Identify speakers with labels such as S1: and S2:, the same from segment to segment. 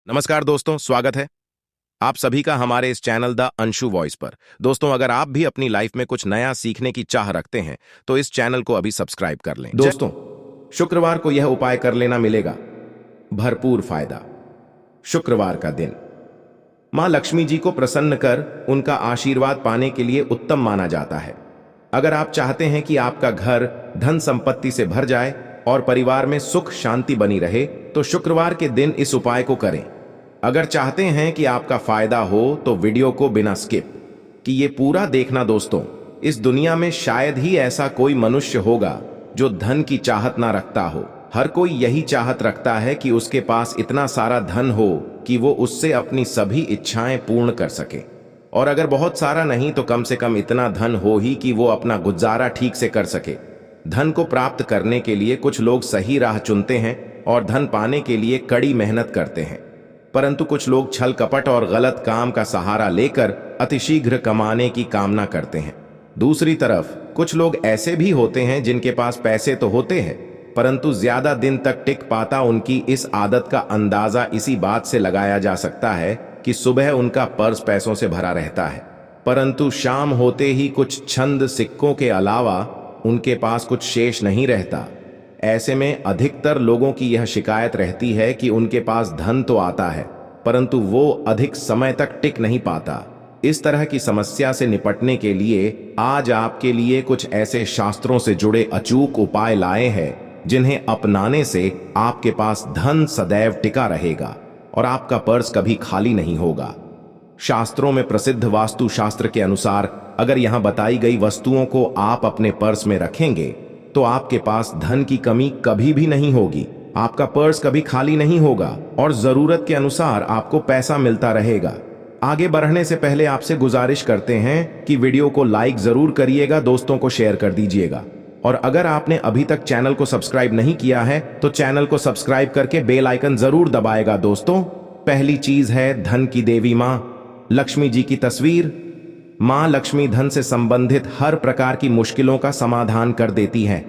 S1: नमस्कार दोस्तों, स्वागत है आप सभी का हमारे इस चैनल द अंशु वॉइस पर। दोस्तों, अगर आप भी अपनी लाइफ में कुछ नया सीखने की चाह रखते हैं तो इस चैनल को अभी सब्सक्राइब कर लें। दोस्तों, शुक्रवार को यह उपाय कर लेना, मिलेगा भरपूर फायदा। शुक्रवार का दिन मां लक्ष्मी जी को प्रसन्न कर उनका आशीर्वाद पाने के लिए उत्तम माना जाता है। अगर आप चाहते हैं कि आपका घर धन संपत्ति से भर जाए और परिवार में सुख शांति बनी रहे तो शुक्रवार के दिन इस उपाय को करें। अगर चाहते हैं कि आपका फायदा हो तो वीडियो को बिना स्किप कि ये पूरा देखना। दोस्तों, इस दुनिया में शायद ही ऐसा कोई मनुष्य होगा जो धन की चाहत ना रखता हो। हर कोई यही चाहत रखता है कि उसके पास इतना सारा धन हो कि वो उससे अपनी सभी इच्छाएं पूर्ण कर सके, और अगर बहुत सारा नहीं तो कम से कम इतना धन हो ही कि वो अपना गुजारा ठीक से कर सके। धन को प्राप्त करने के लिए कुछ लोग सही राह चुनते हैं और धन पाने के लिए कड़ी मेहनत करते हैं, परंतु कुछ लोग छल कपट और गलत काम का सहारा लेकर अतिशीघ्र कमाने की कामना करते हैं। दूसरी तरफ कुछ लोग ऐसे भी होते हैं जिनके पास पैसे तो होते हैं परंतु ज्यादा दिन तक टिक पाता। उनकी इस आदत का अंदाजा इसी बात से लगाया जा सकता है कि सुबह उनका पर्स पैसों से भरा रहता है परंतु शाम होते ही कुछ छंद सिक्कों के अलावा उनके पास कुछ शेष नहीं रहता। ऐसे में अधिकतर लोगों की यह शिकायत रहती है कि उनके पास धन तो आता है परंतु वो अधिक समय तक टिक नहीं पाता। इस तरह की समस्या से निपटने के लिए आज आपके लिए कुछ ऐसे शास्त्रों से जुड़े अचूक उपाय लाए हैं जिन्हें अपनाने से आपके पास धन सदैव टिका रहेगा और आपका पर्स कभी खाली नहीं होगा। शास्त्रों में प्रसिद्ध वास्तु शास्त्र के अनुसार अगर यहां बताई गई वस्तुओं को आप अपने पर्स में रखेंगे तो आपके पास धन की कमी कभी भी नहीं होगी, आपका पर्स कभी खाली नहीं होगा और जरूरत के अनुसार आपको पैसा मिलता रहेगा। आगे बढ़ने से पहले आपसे गुजारिश करते हैं कि वीडियो को लाइक जरूर करिएगा, दोस्तों को शेयर कर दीजिएगा, और अगर आपने अभी तक चैनल को सब्सक्राइब नहीं किया है तो चैनल को सब्सक्राइब करके बेल आइकन जरूर दबाएगा। दोस्तों, पहली चीज है धन की देवी मां लक्ष्मी जी की तस्वीर। मां लक्ष्मी धन से संबंधित हर प्रकार की मुश्किलों का समाधान कर देती है।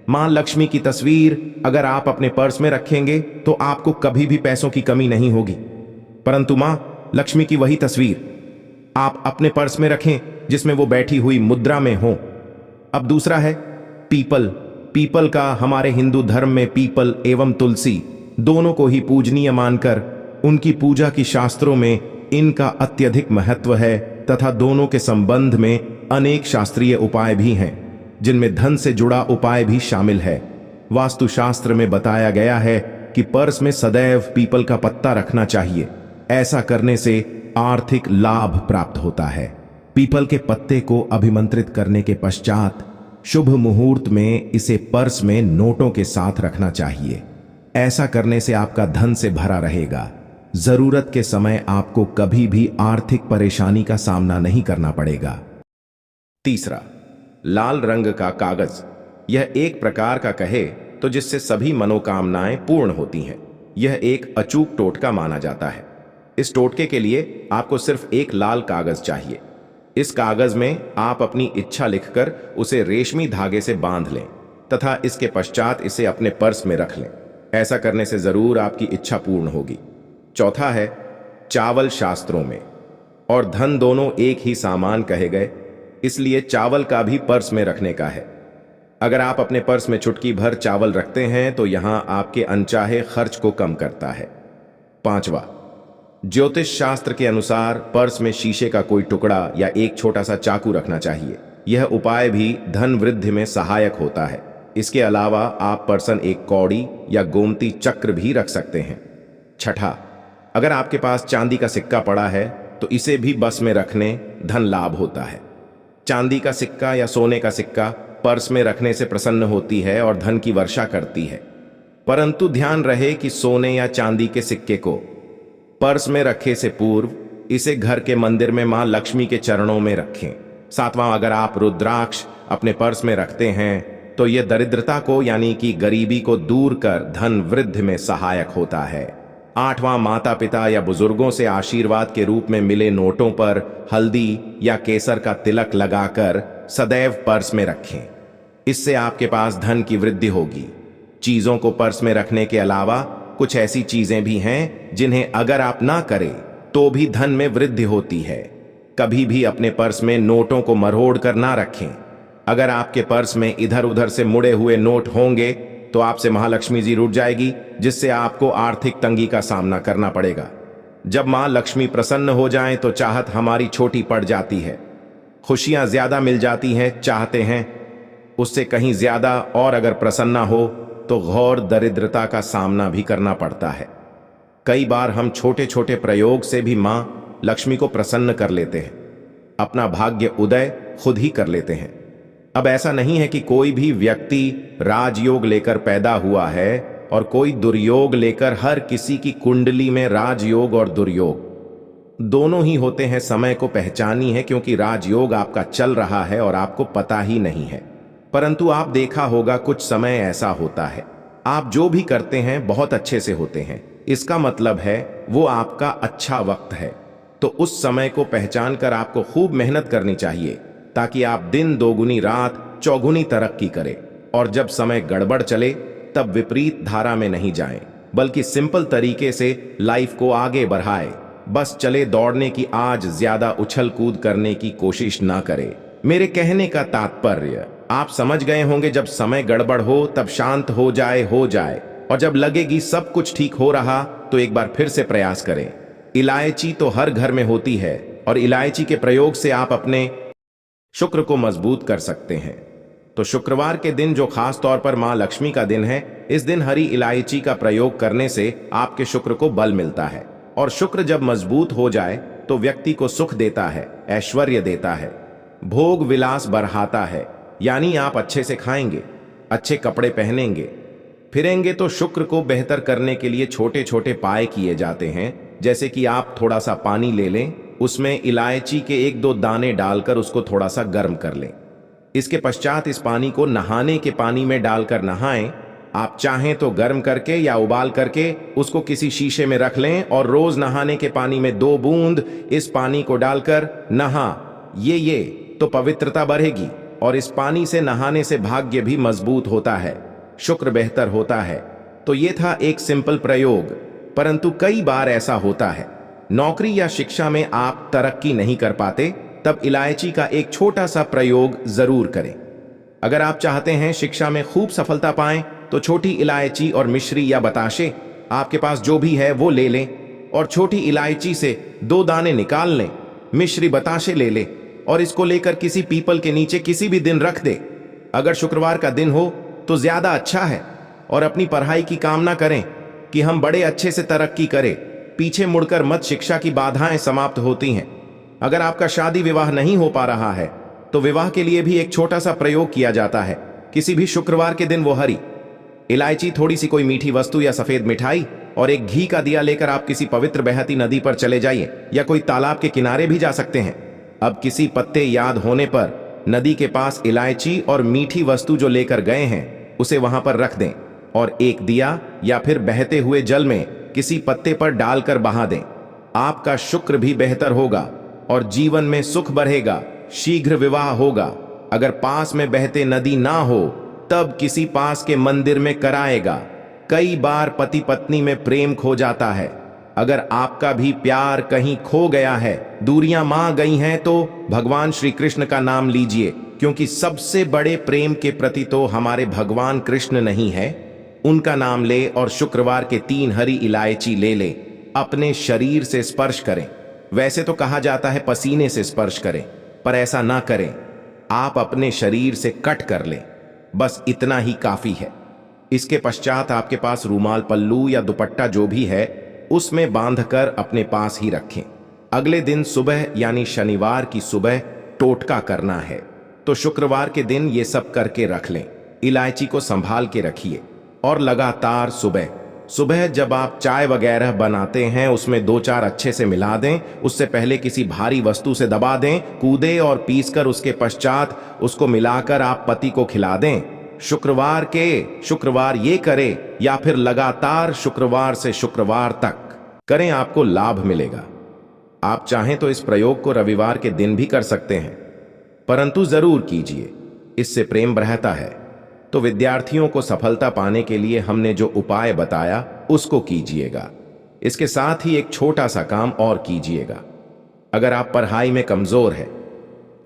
S1: मां लक्ष्मी की तस्वीर अगर आप अपने पर्स में रखेंगे तो आपको कभी भी पैसों की कमी नहीं होगी, परंतु मां लक्ष्मी की वही तस्वीर आप अपने पर्स में रखें जिसमें वो बैठी हुई मुद्रा में हो। अब दूसरा है पीपल। पीपल का हमारे हिंदू धर्म में पीपल एवं तुलसी दोनों को ही पूजनीय मानकर उनकी पूजा की शास्त्रों में इनका अत्यधिक महत्व है तथा दोनों के संबंध में अनेक शास्त्रीय उपाय भी हैं जिनमें धन से जुड़ा उपाय भी शामिल है। वास्तुशास्त्र में बताया गया है कि पर्स में सदैव पीपल का पत्ता रखना चाहिए। ऐसा करने से आर्थिक लाभ प्राप्त होता है। पीपल के पत्ते को अभिमंत्रित करने के पश्चात शुभ मुहूर्त में इसे पर्स में नोटों के साथ रखना चाहिए। ऐसा करने से आपका धन से भरा रहेगा। जरूरत के समय आपको कभी भी आर्थिक परेशानी का सामना नहीं करना पड़ेगा। तीसरा, लाल रंग का कागज। यह एक प्रकार का कहे तो जिससे सभी मनोकामनाएं पूर्ण होती हैं। यह एक अचूक टोटका माना जाता है। इस टोटके के लिए आपको सिर्फ एक लाल कागज चाहिए। इस कागज में आप अपनी इच्छा लिखकर उसे रेशमी धागे से बांध लें तथा इसके पश्चात इसे अपने पर्स में रख लें। ऐसा करने से जरूर आपकी इच्छा पूर्ण होगी। चौथा है चावल। शास्त्रों में और धन दोनों एक ही सामान कहे गए, इसलिए चावल का भी पर्स में रखने का है। अगर आप अपने पर्स में चुटकी भर चावल रखते हैं तो यहां आपके अनचाहे खर्च को कम करता है। पांचवा, ज्योतिष शास्त्र के अनुसार पर्स में शीशे का कोई टुकड़ा या एक छोटा सा चाकू रखना चाहिए। यह उपाय भी धन वृद्धि में सहायक होता है। इसके अलावा आप पर्सन एक कौड़ी या गोमती चक्र भी रख सकते हैं। छठा, अगर आपके पास चांदी का सिक्का पड़ा है तो इसे भी बस में रखने धन लाभ होता है। चांदी का सिक्का या सोने का सिक्का पर्स में रखने से प्रसन्न होती है और धन की वर्षा करती है, परंतु ध्यान रहे कि सोने या चांदी के सिक्के को पर्स में रखे से पूर्व इसे घर के मंदिर में मां लक्ष्मी के चरणों में रखें। सातवां, अगर आप रुद्राक्ष अपने पर्स में रखते हैं तो यह दरिद्रता को यानी कि गरीबी को दूर कर धन वृद्धि में सहायक होता है। आठवां, माता पिता या बुजुर्गों से आशीर्वाद के रूप में मिले नोटों पर हल्दी या केसर का तिलक लगाकर सदैव पर्स में रखें। इससे आपके पास धन की वृद्धि होगी। चीजों को पर्स में रखने के अलावा कुछ ऐसी चीजें भी हैं जिन्हें अगर आप ना करें तो भी धन में वृद्धि होती है। कभी भी अपने पर्स में नोटों को मरोड़ कर ना रखें। अगर आपके पर्स में इधर उधर से मुड़े हुए नोट होंगे तो आपसे महालक्ष्मी जी रूठ जाएगी, जिससे आपको आर्थिक तंगी का सामना करना पड़ेगा। जब मां लक्ष्मी प्रसन्न हो जाएं तो चाहत हमारी छोटी पड़ जाती है, खुशियां ज्यादा मिल जाती हैं, चाहते हैं उससे कहीं ज्यादा, और अगर प्रसन्न हो तो घोर दरिद्रता का सामना भी करना पड़ता है। कई बार हम छोटे छोटे प्रयोग से भी मां लक्ष्मी को प्रसन्न कर लेते हैं, अपना भाग्य उदय खुद ही कर लेते हैं। अब ऐसा नहीं है कि कोई भी व्यक्ति राजयोग लेकर पैदा हुआ है और कोई दुर्योग लेकर। हर किसी की कुंडली में राजयोग और दुर्योग दोनों ही होते हैं। समय को पहचानी है, क्योंकि राजयोग आपका चल रहा है और आपको पता ही नहीं है। परंतु आप देखा होगा कुछ समय ऐसा होता है, आप जो भी करते हैं बहुत अच्छे से होते हैं, इसका मतलब है वो आपका अच्छा वक्त है। तो उस समय को पहचान कर आपको खूब मेहनत करनी चाहिए, ताकि आप दिन दोगुनी रात चौगुनी तरक्की करें। और जब समय गड़बड़ चले तब विपरीत धारा में नहीं जाएं, बल्कि सिंपल तरीके से लाइफ को आगे बढ़ाएं। बस चले दौड़ने की आज ज्यादा उछल कूद करने की कोशिश ना करें। मेरे कहने का तात्पर्य आप समझ गए होंगे। जब समय गड़बड़ हो तब शांत हो जाए, और जब लगेगी सब कुछ ठीक हो रहा तो एक बार फिर से प्रयास करें। इलायची तो हर घर में होती है, और इलायची के प्रयोग से आप अपने शुक्र को मजबूत कर सकते हैं। तो शुक्रवार के दिन, जो खास तौर पर मां लक्ष्मी का दिन है, इस दिन हरी इलायची का प्रयोग करने से आपके शुक्र को बल मिलता है। और शुक्र जब मजबूत हो जाए तो व्यक्ति को सुख देता है, ऐश्वर्य देता है, भोग विलास बढ़ाता है। यानी आप अच्छे से खाएंगे, अच्छे कपड़े पहनेंगे, फिरेंगे। तो शुक्र को बेहतर करने के लिए छोटे छोटे उपाय किए जाते हैं, जैसे कि आप थोड़ा सा पानी ले लें, उसमें इलायची के 1-2 दाने डालकर उसको थोड़ा सा गर्म कर लें। इसके पश्चात इस पानी को नहाने के पानी में डालकर नहाएं। आप चाहें तो गर्म करके या उबाल करके उसको किसी शीशे में रख लें, और रोज नहाने के पानी में 2 बूंद इस पानी को डालकर नहा। ये तो पवित्रता बढ़ेगी, और इस पानी से नहाने से भाग्य भी मजबूत होता है, शुक्र बेहतर होता है। तो ये था एक सिंपल प्रयोग। परंतु कई बार ऐसा होता है, नौकरी या शिक्षा में आप तरक्की नहीं कर पाते, तब इलायची का एक छोटा सा प्रयोग जरूर करें। अगर आप चाहते हैं शिक्षा में खूब सफलता पाएं, तो छोटी इलायची और मिश्री या बताशे, आपके पास जो भी है वो ले लें, और छोटी इलायची से 2 दाने निकाल लें, मिश्री बताशे ले लें, और इसको लेकर किसी पीपल के नीचे किसी भी दिन रख दे। अगर शुक्रवार का दिन हो तो ज्यादा अच्छा है। और अपनी पढ़ाई की कामना करें कि हम बड़े अच्छे से तरक्की करें। पीछे मुड़कर मत, शिक्षा की बाधाएं समाप्त होती हैं। अगर आपका शादी विवाह नहीं हो पा रहा है तो विवाह के लिए भी एक छोटा सा प्रयोग किया जाता है। किसी भी शुक्रवार के दिन वो हरी इलायची, थोड़ी सी कोई मीठी वस्तु या सफेद मिठाई और एक घी का दिया लेकर आप किसी पवित्र बहती नदी पर चले जाइए, या कोई तालाब के किनारे भी जा सकते हैं। अब किसी पत्ते याद होने पर नदी के पास इलायची और मीठी वस्तु जो लेकर गए हैं उसे वहां पर रख दें, और एक दिया या फिर बहते हुए जल में किसी पत्ते पर डालकर बहा दें। आपका शुक्र भी बेहतर होगा और जीवन में सुख बढ़ेगा, शीघ्र विवाह होगा। अगर पास में बहते नदी ना हो तब किसी पास के मंदिर में कराएगा। कई बार पति पत्नी में प्रेम खो जाता है। अगर आपका भी प्यार कहीं खो गया है, दूरियां मां गई हैं, तो भगवान श्री कृष्ण का नाम लीजिए, क्योंकि सबसे बड़े प्रेम के प्रति तो हमारे भगवान कृष्ण नहीं है। उनका नाम ले और शुक्रवार के 3 हरी इलायची ले ले, अपने शरीर से स्पर्श करें। वैसे तो कहा जाता है पसीने से स्पर्श करें, पर ऐसा ना करें, आप अपने शरीर से कट कर लें, बस इतना ही काफी है। इसके पश्चात आपके पास रूमाल, पल्लू या दुपट्टा जो भी है उसमें बांधकर अपने पास ही रखें। अगले दिन सुबह यानी शनिवार की सुबह टोटका करना है, तो शुक्रवार के दिन ये सब करके रख लें। इलायची को संभाल के रखिए और लगातार सुबह सुबह जब आप चाय वगैरह बनाते हैं उसमें 2-4 अच्छे से मिला दें। उससे पहले किसी भारी वस्तु से दबा दें, कूदे और पीसकर उसके पश्चात उसको मिलाकर आप पति को खिला दें। शुक्रवार ये करें, या फिर लगातार शुक्रवार से शुक्रवार तक करें, आपको लाभ मिलेगा। आप चाहें तो इस प्रयोग को रविवार के दिन भी कर सकते हैं, परंतु जरूर कीजिए, इससे प्रेम बढ़ता है। तो विद्यार्थियों को सफलता पाने के लिए हमने जो उपाय बताया उसको कीजिएगा। इसके साथ ही एक छोटा सा काम और कीजिएगा। अगर आप पढ़ाई में कमजोर है,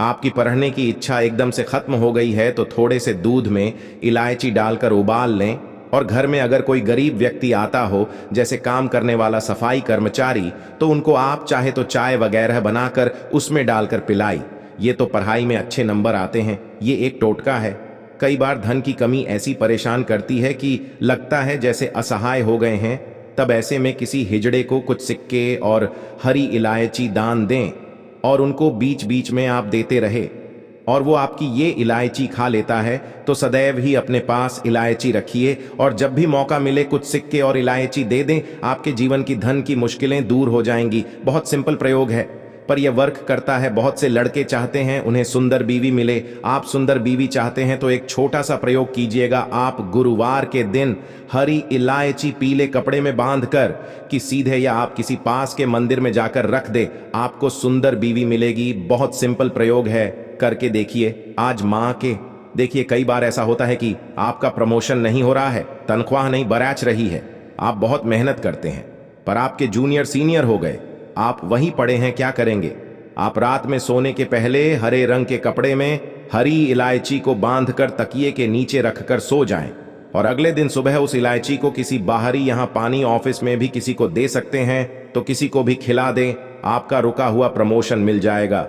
S1: आपकी पढ़ने की इच्छा एकदम से खत्म हो गई है, तो थोड़े से दूध में इलायची डालकर उबाल लें और घर में अगर कोई गरीब व्यक्ति आता हो, जैसे काम करने वाला सफाई कर्मचारी, तो उनको आप चाहे तो चाय वगैरह बनाकर उसमें डालकर पिलाई। ये तो पढ़ाई में अच्छे नंबर आते हैं। ये एक टोटका है। कई बार धन की कमी ऐसी परेशान करती है कि लगता है जैसे असहाय हो गए हैं। तब ऐसे में किसी हिजड़े को कुछ सिक्के और हरी इलायची दान दें और उनको बीच बीच में आप देते रहे और वो आपकी ये इलायची खा लेता है, तो सदैव ही अपने पास इलायची रखिए और जब भी मौका मिले कुछ सिक्के और इलायची दे दें। आपके जीवन की धन की मुश्किलें दूर हो जाएंगी। बहुत सिंपल प्रयोग है, पर यह वर्क करता है। बहुत से लड़के चाहते हैं उन्हें सुंदर बीवी मिले। आप सुंदर बीवी चाहते हैं तो एक छोटा सा प्रयोग कीजिएगा। आप गुरुवार के दिन हरी इलायची पीले कपड़े में बांधकर कि सीधे या आप किसी पास के मंदिर में जाकर रख दे, आपको सुंदर बीवी मिलेगी। बहुत सिंपल प्रयोग है, करके देखिए। आज माँ के देखिए, कई बार ऐसा होता है कि आपका प्रमोशन नहीं हो रहा है, तनख्वाह नहीं बरैच रही है, आप बहुत मेहनत करते हैं, पर आपके जूनियर सीनियर हो गए, आप वहीं पड़े हैं। क्या करेंगे? आप रात में सोने के पहले हरे रंग के कपड़े में हरी इलायची को बांधकर तकिए के नीचे रखकर सो जाएं और अगले दिन सुबह उस इलायची को किसी बाहरी, यहां पानी ऑफिस में भी किसी को दे सकते हैं, तो किसी को भी खिला दें। आपका रुका हुआ प्रमोशन मिल जाएगा।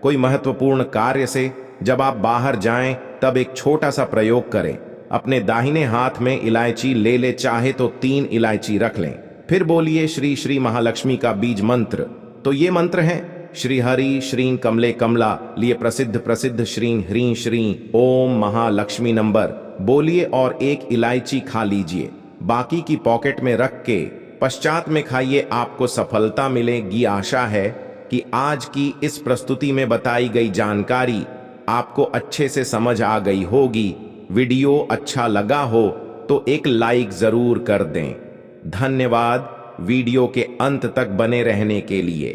S1: कोई महत्वपूर्ण कार्य से जब आप बाहर जाएं, तब एक छोटा सा प्रयोग करें। अपने दाहिने हाथ में इलायची ले ले, चाहे तो 3 इलायची रख लें। फिर बोलिए श्री श्री महालक्ष्मी का बीज मंत्र। तो ये मंत्र है श्री हरि श्री कमले कमला, लिए प्रसिद्ध श्री ह्रीं श्री ओम महालक्ष्मी नंबर बोलिए और 1 इलायची खा लीजिए। बाकी की पॉकेट में रख के पश्चात में खाइए, आपको सफलता मिलेगी। आशा है कि आज की इस प्रस्तुति में बताई गई जानकारी आपको अच्छे से समझ आ गई होगी। वीडियो अच्छा लगा हो तो एक लाइक जरूर कर दें। धन्यवाद वीडियो के अंत तक बने रहने के लिए।